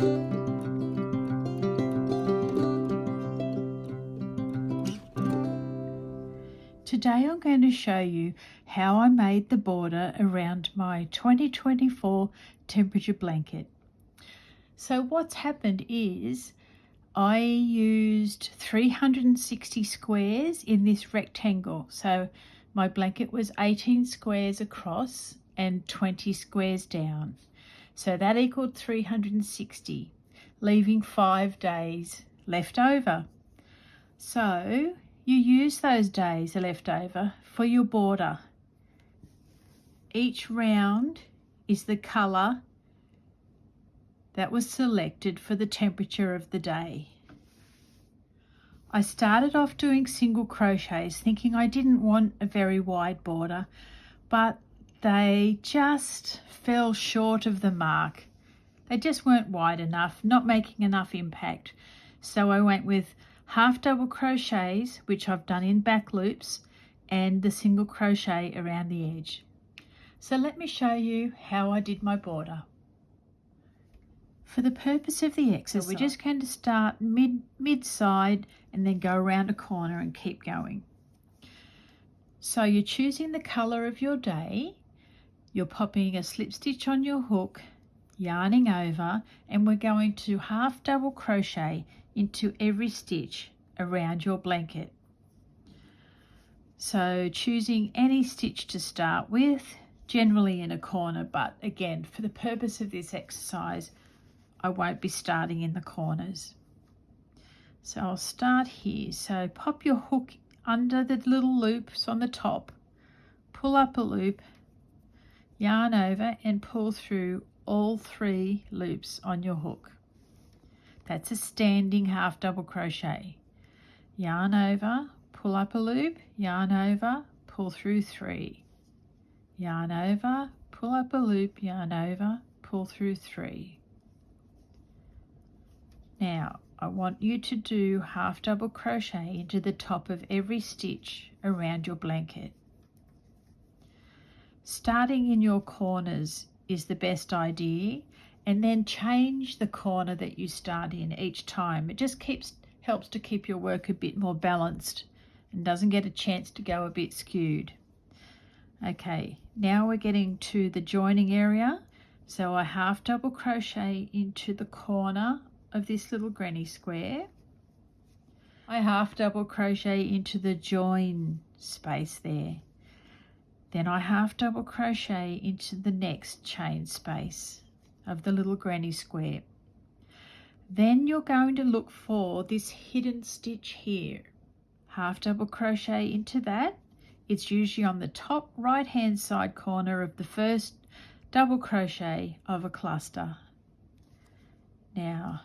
Today I'm going to show you how I made the border around my 2024 temperature blanket. So what's happened is I used 360 squares in this rectangle. So my blanket was 18 squares across and 20 squares down. So that equaled 360, leaving 5 days left over. So you use those days left over for your border. Each round is the colour that was selected for the temperature of the day. I started off doing single crochets thinking I didn't want a very wide border, but they just fell short of the mark. They just weren't wide enough, not making enough impact. So I went with half double crochets, which I've done in back loops, and the single crochet around the edge. So let me show you how I did my border. For the purpose of the exercise, we're just going to start mid-side and then go around a corner and keep going. So you're choosing the colour of your day, you're popping a slip stitch on your hook, yarning over, and we're going to half double crochet into every stitch around your blanket. So choosing any stitch to start with, generally in a corner, but again, for the purpose of this exercise, I won't be starting in the corners. So I'll start here. So pop your hook under the little loops on the top, pull up a loop, yarn over and pull through all 3 loops on your hook. That's a standing half double crochet. Yarn over, pull up a loop, yarn over, pull through 3. Yarn over, pull up a loop, yarn over, pull through 3. Now I want you to do half double crochet into the top of every stitch around your blanket. Starting in your corners is the best idea, and then change the corner that you start in each time. It just helps to keep your work a bit more balanced and doesn't get a chance to go a bit skewed. Okay, now we're getting to the joining area. So I half double crochet into the corner of this little granny square. I half double crochet into the join space there. Then I half double crochet into the next chain space of the little granny square. Then you're going to look for this hidden stitch here. Half double crochet into that. It's usually on the top right hand side corner of the first double crochet of a cluster. Now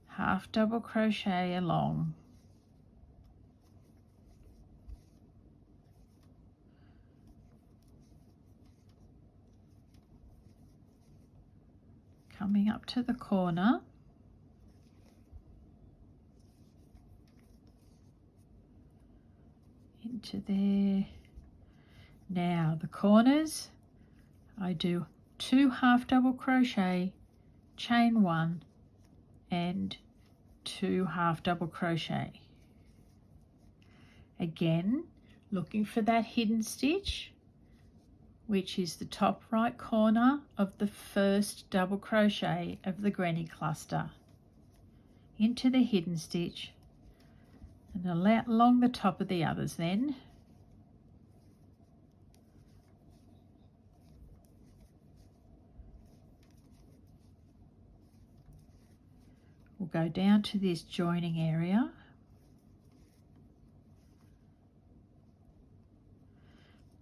half double crochet along. Coming up to the corner. Into there. Now the corners, I do 2 half double crochet, chain 1 and 2 half double crochet. Again, looking for that hidden stitch, which is the top right corner of the first double crochet of the granny cluster. Into the hidden stitch and along the top of the others then. We'll go down to this joining area.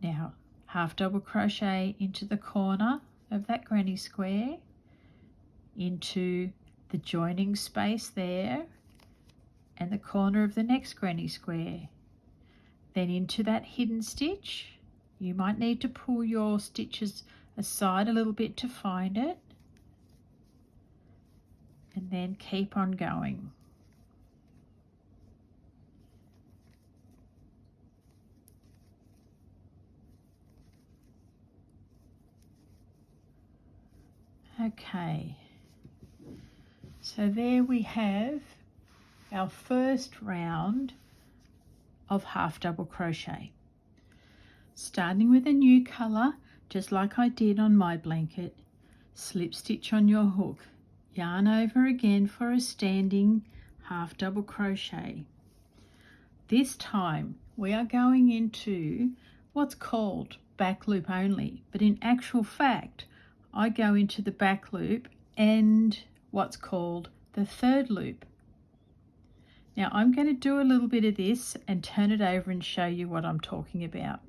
Now half double crochet into the corner of that granny square, into the joining space there and the corner of the next granny square, then into that hidden stitch. You might need to pull your stitches aside a little bit to find it, and then keep on going. Okay, So there we have our first round of half double crochet. Starting with a new colour, just like I did on my blanket, slip stitch on your hook, yarn over again for a standing half double crochet. This time we are going into what's called back loop only, but in actual fact I go into the back loop and what's called the third loop. Now I'm going to do a little bit of this and turn it over and show you what I'm talking about.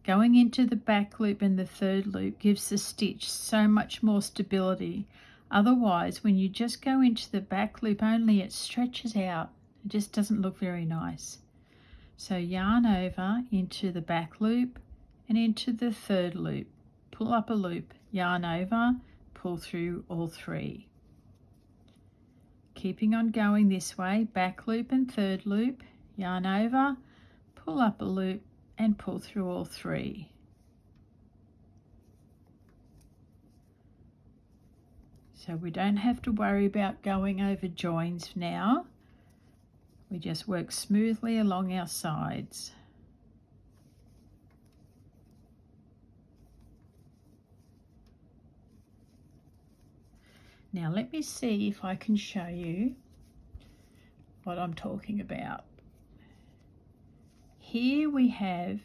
Going into the back loop and the third loop gives the stitch so much more stability. Otherwise, when you just go into the back loop only, it stretches out. It just doesn't look very nice. So yarn over into the back loop and into the third loop. Pull up a loop, yarn over, pull through all three. Keeping on going this way, back loop and third loop, yarn over, pull up a loop and pull through all three. So we don't have to worry about going over joins now. We just work smoothly along our sides. Now let me see if I can show you what I'm talking about. Here we have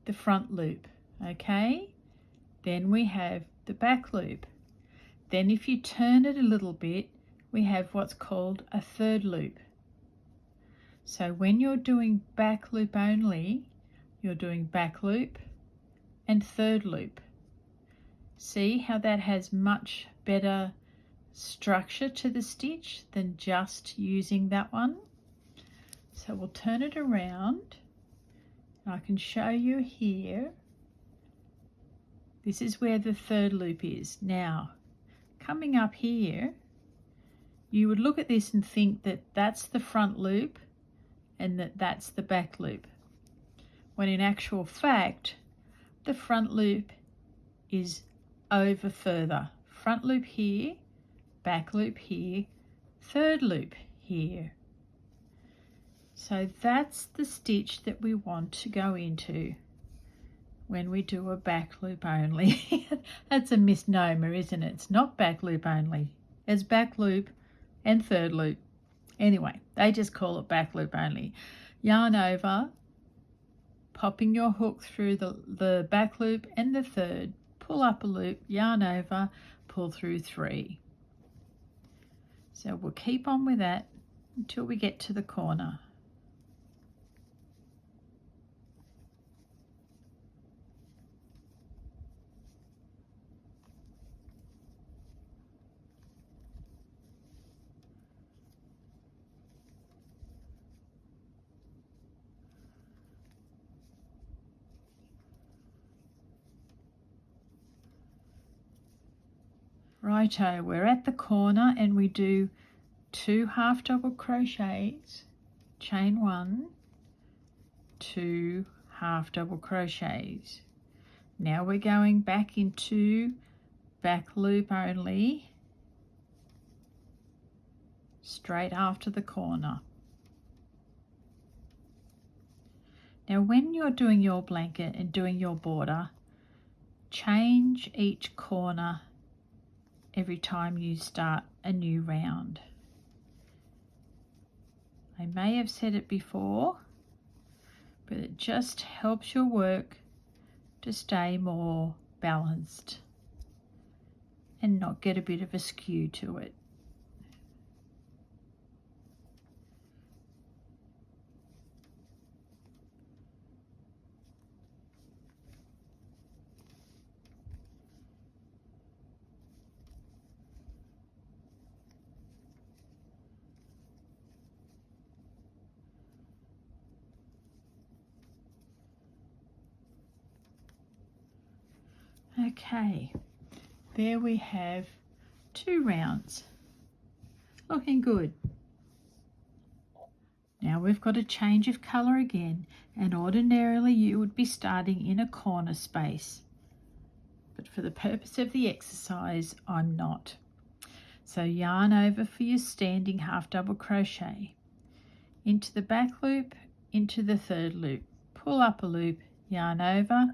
the front loop, okay? Then we have the back loop. Then if you turn it a little bit, we have what's called a third loop. So when you're doing back loop only, you're doing back loop and third loop. See how that has much better structure to the stitch than just using that one? So we'll turn it around. I can show you here. This is where the third loop is. Now, coming up here, you would look at this and think that that's the front loop and that that's the back loop, when in actual fact, the front loop is over further. Front loop here, back loop here, third loop here. So that's the stitch that we want to go into when we do a back loop only. That's a misnomer, isn't it? It's not back loop only. It's back loop and third loop. Anyway, they just call it back loop only. Yarn over, popping your hook through the back loop and the third, pull up a loop, yarn over, pull through three. So we'll keep on with that until we get to the corner. Righto, we're at the corner and we do 2 half double crochets, chain 1, 2 half double crochets. Now we're going back into back loop only, straight after the corner. Now when you're doing your blanket and doing your border, change each corner every time you start a new round. I may have said it before, but it just helps your work to stay more balanced and not get a bit of a skew to it. Okay, there we have 2 rounds. Looking good. Now we've got a change of colour again, and ordinarily you would be starting in a corner space, but for the purpose of the exercise I'm not. So yarn over for your standing half double crochet, into the back loop, into the third loop, pull up a loop, yarn over,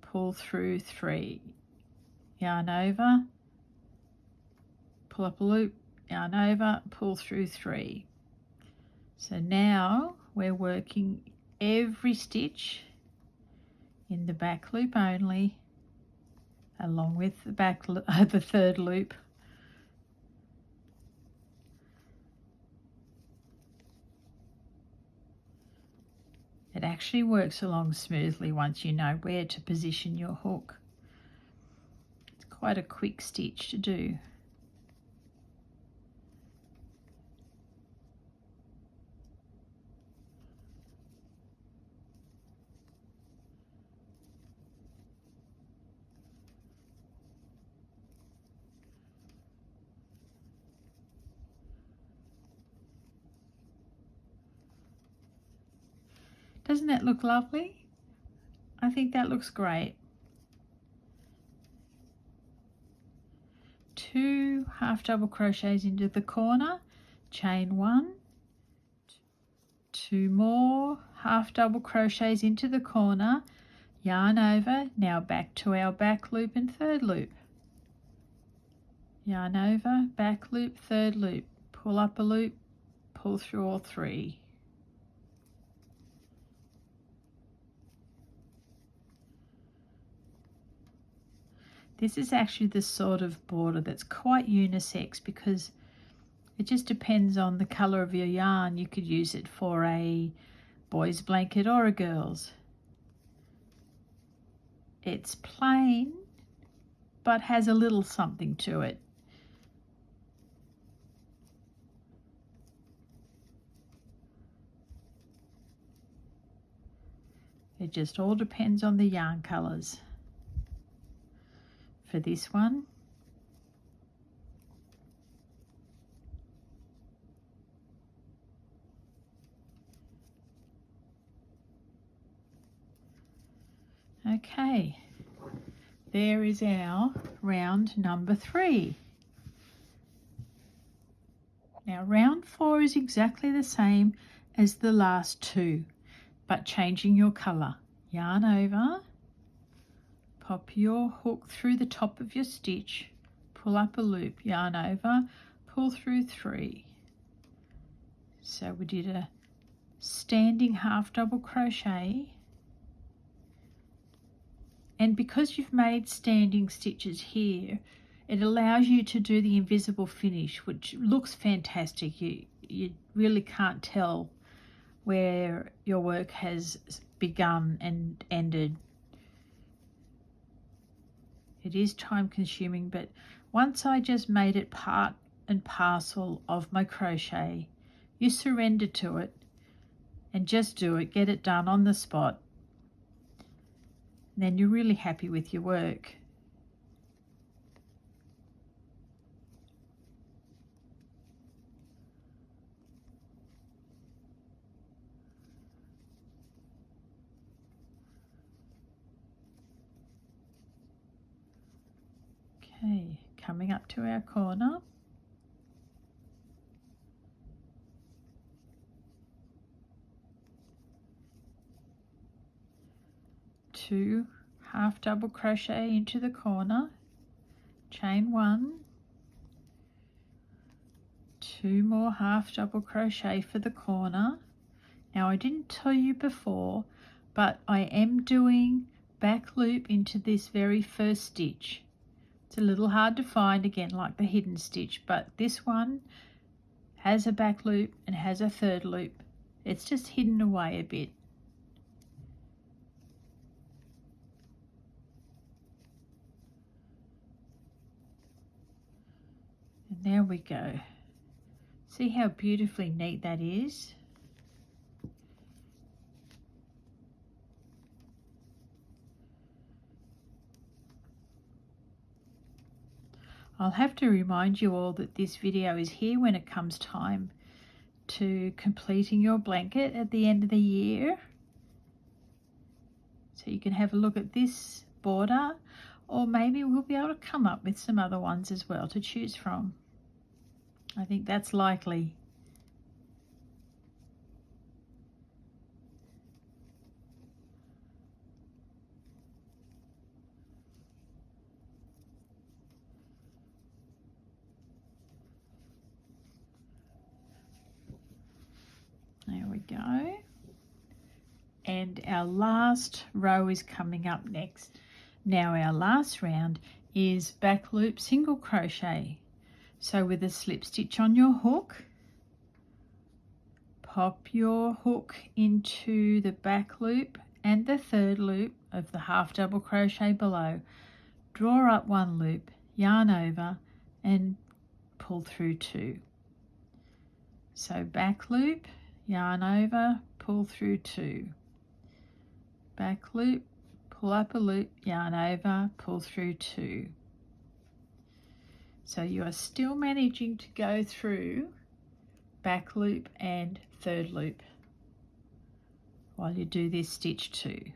pull through 3, yarn over, pull up a loop, yarn over, pull through 3. So now we're working every stitch in the back loop only, along with the the third loop. It actually works along smoothly once you know where to position your hook. It's quite a quick stitch to do. Doesn't that look lovely? I think that looks great. 2 half double crochets into the corner, chain 1, 2 more half double crochets into the corner, yarn over, now back to our back loop and third loop. Yarn over, back loop, third loop, pull up a loop, pull through all 3. This is actually the sort of border that's quite unisex because it just depends on the colour of your yarn. You could use it for a boy's blanket or a girl's. It's plain but has a little something to it. It just all depends on the yarn colours. For this one, okay, there is our round number 3. Now round 4 is exactly the same as the last 2, but changing your colour. Yarn over, pop your hook through the top of your stitch, pull up a loop, yarn over, pull through 3. So we did a standing half double crochet, and because you've made standing stitches here, it allows you to do the invisible finish, which looks fantastic. You really can't tell where your work has begun and ended. It is time consuming, but once I just made it part and parcel of my crochet, you surrender to it and just do it, get it done on the spot. And then you're really happy with your work. Okay, coming up to our corner. Two half double crochet into the corner, chain 1, 2 more half double crochet for the corner. Now I didn't tell you before, but I am doing back loop into this very first stitch. It's a little hard to find, again, like the hidden stitch, but this one has a back loop and has a third loop. It's just hidden away a bit. And there we go. See how beautifully neat that is? I'll have to remind you all that this video is here when it comes time to completing your blanket at the end of the year. So you can have a look at this border, or maybe we'll be able to come up with some other ones as well to choose from. I think that's likely. There we go. And our last row is coming up next. Now our last round is back loop single crochet. So with a slip stitch on your hook, pop your hook into the back loop and the third loop of the half double crochet below. Draw up one loop, yarn over and pull through 2. So back loop, yarn over, pull through 2. Back loop, pull up a loop, yarn over, pull through 2. So you are still managing to go through back loop and third loop while you do this stitch 2.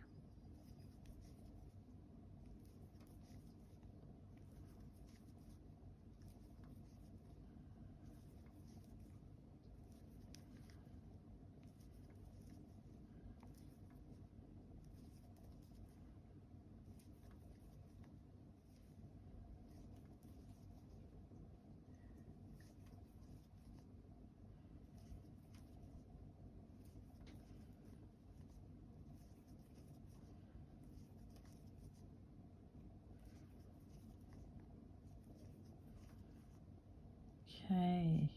Okay,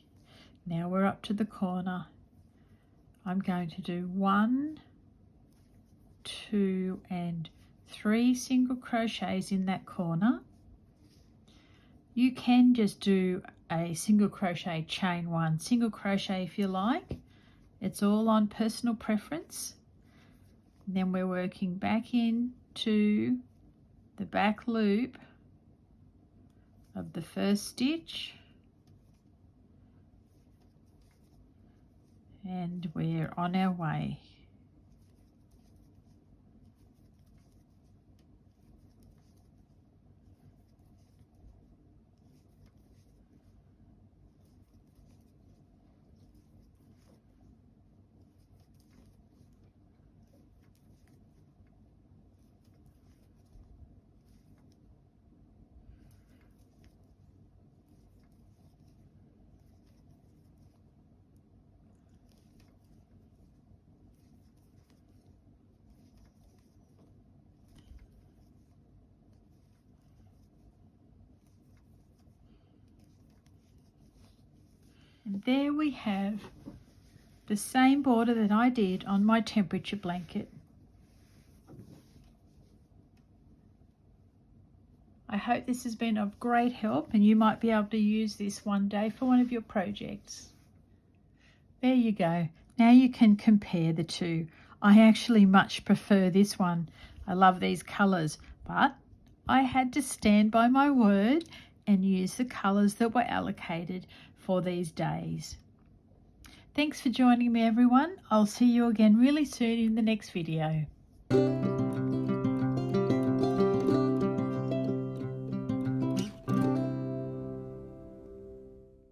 now we're up to the corner. I'm going to do 1, 2 and 3 single crochets in that corner. You can just do a single crochet chain 1 single crochet if you like. It's all on personal preference. And then we're working back into the back loop of the first stitch. And we're on our way. And there we have the same border that I did on my temperature blanket. I hope this has been of great help and you might be able to use this one day for one of your projects. There you go. Now you can compare the two. I actually much prefer this one. I love these colours, but I had to stand by my word and use the colours that were allocated for these days. Thanks for joining me, everyone. I'll see you again really soon in the next video.